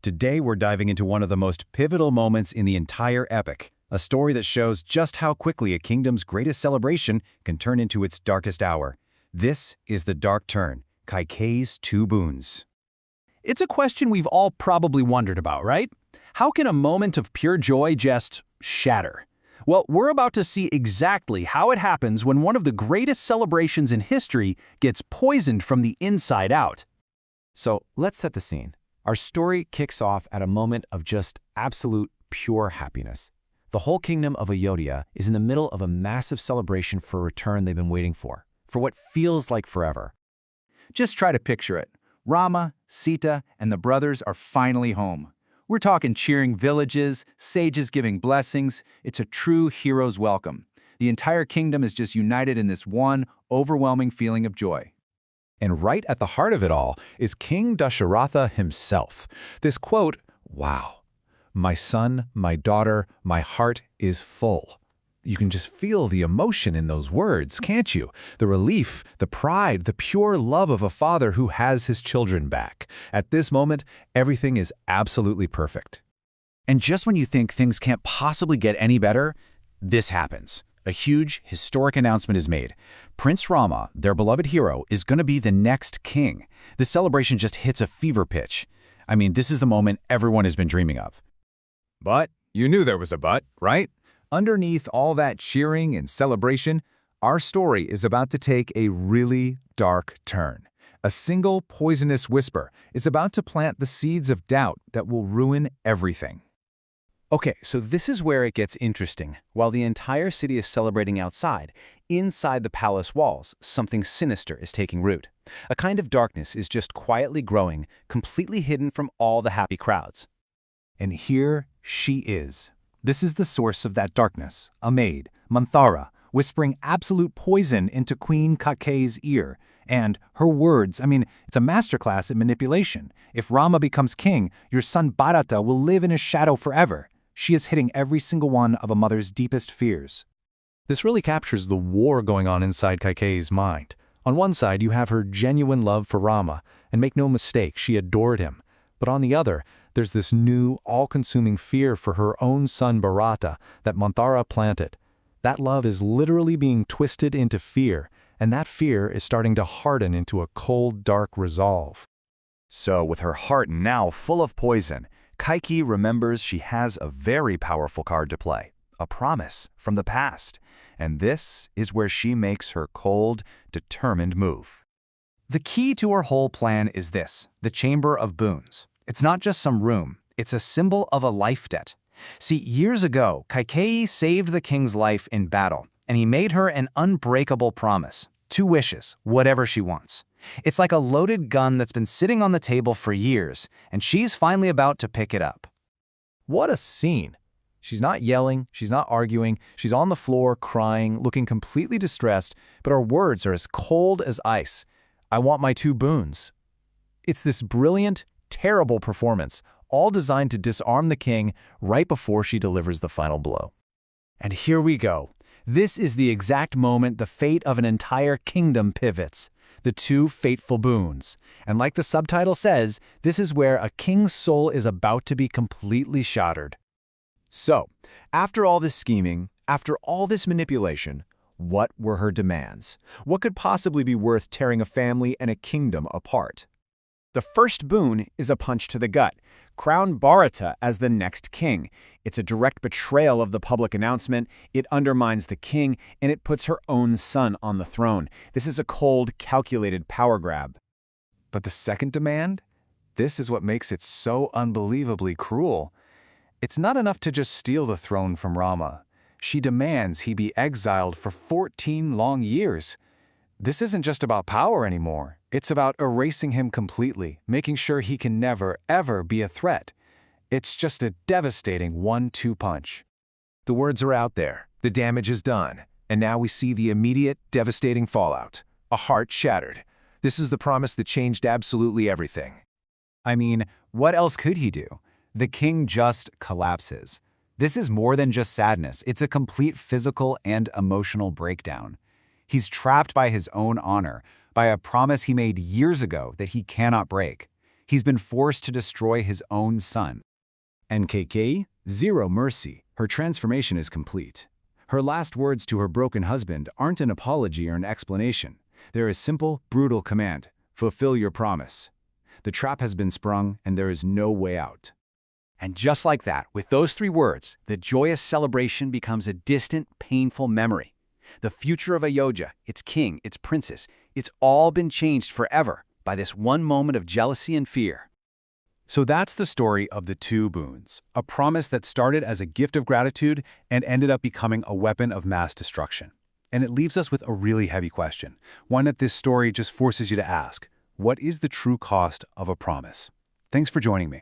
Today we're diving into one of the most pivotal moments in the entire epic, a story that shows just how quickly a kingdom's greatest celebration can turn into its darkest hour. This is the Dark Turn, Kaikeyi's two boons. It's a question we've all probably wondered about, right? How can a moment of pure joy just shatter? Well, we're about to see exactly how it happens when one of the greatest celebrations in history gets poisoned from the inside out. So let's set the scene. Our story kicks off at a moment of just absolute pure happiness. The whole kingdom of Ayodhya is in the middle of a massive celebration for a return they've been waiting for what feels like forever. Just try to picture it. Rama, Sita, and the brothers are finally home. We're talking cheering villages, sages giving blessings. It's a true hero's welcome. The entire kingdom is just united in this one overwhelming feeling of joy. And right at the heart of it all is King Dasharatha himself. This quote, "Wow, my son, my daughter, my heart is full." You can just feel the emotion in those words, can't you? The relief, the pride, the pure love of a father who has his children back. At this moment, everything is absolutely perfect. And just when you think things can't possibly get any better, this happens. A huge, historic announcement is made. Prince Rama, their beloved hero, is going to be the next king. The celebration just hits a fever pitch. I mean, this is the moment everyone has been dreaming of. But you knew there was a but, right? Underneath all that cheering and celebration, our story is about to take a really dark turn. A single poisonous whisper is about to plant the seeds of doubt that will ruin everything. Okay, so this is where it gets interesting. While the entire city is celebrating outside, inside the palace walls, something sinister is taking root. A kind of darkness is just quietly growing, completely hidden from all the happy crowds. And here she is. This is the source of that darkness, a maid, Manthara, whispering absolute poison into Queen Kaikeyi's ear. And her words, it's a masterclass in manipulation. If Rama becomes king, your son Bharata will live in his shadow forever. She is hitting every single one of a mother's deepest fears. This really captures the war going on inside Kaikeyi's mind. On one side, you have her genuine love for Rama, and make no mistake, she adored him. But on the other, there's this new, all-consuming fear for her own son Bharata that Manthara planted. That love is literally being twisted into fear, and that fear is starting to harden into a cold, dark resolve. So, with her heart now full of poison, Kaikeyi remembers she has a very powerful card to play, a promise from the past, and this is where she makes her cold, determined move. The key to her whole plan is this, the Chamber of Boons. It's not just some room, it's a symbol of a life debt. See, years ago, Kaikeyi saved the king's life in battle, and he made her an unbreakable promise. 2 wishes, whatever she wants. It's like a loaded gun that's been sitting on the table for years, and she's finally about to pick it up. What a scene! She's not yelling, she's not arguing, she's on the floor crying, looking completely distressed, but her words are as cold as ice. I want my 2 boons. It's this brilliant, terrible performance, all designed to disarm the king right before she delivers the final blow. And here we go. This is the exact moment the fate of an entire kingdom pivots. The 2 fateful boons. And like the subtitle says, this is where a king's soul is about to be completely shattered. So, after all this scheming, after all this manipulation, what were her demands? What could possibly be worth tearing a family and a kingdom apart? The first boon is a punch to the gut. Crown Bharata as the next king. It's a direct betrayal of the public announcement, it undermines the king, and it puts her own son on the throne. This is a cold, calculated power grab. But the second demand? This is what makes it so unbelievably cruel. It's not enough to just steal the throne from Rama. She demands he be exiled for 14 long years. This isn't just about power anymore. It's about erasing him completely, making sure he can never, ever be a threat. It's just a devastating 1-2 punch. The words are out there, the damage is done, and now we see the immediate, devastating fallout. A heart shattered. This is the promise that changed absolutely everything. What else could he do? The king just collapses. This is more than just sadness. It's a complete physical and emotional breakdown. He's trapped by his own honor, by a promise he made years ago that he cannot break. He's been forced to destroy his own son. And Kaikeyi, zero mercy. Her transformation is complete. Her last words to her broken husband aren't an apology or an explanation. They're a simple, brutal command: fulfill your promise. The trap has been sprung, and there is no way out. And just like that, with those 3 words, the joyous celebration becomes a distant, painful memory. The future of Ayodhya, its king, its princess, it's all been changed forever by this one moment of jealousy and fear. So that's the story of the 2 boons, a promise that started as a gift of gratitude and ended up becoming a weapon of mass destruction. And it leaves us with a really heavy question, one that this story just forces you to ask: what is the true cost of a promise? Thanks for joining me.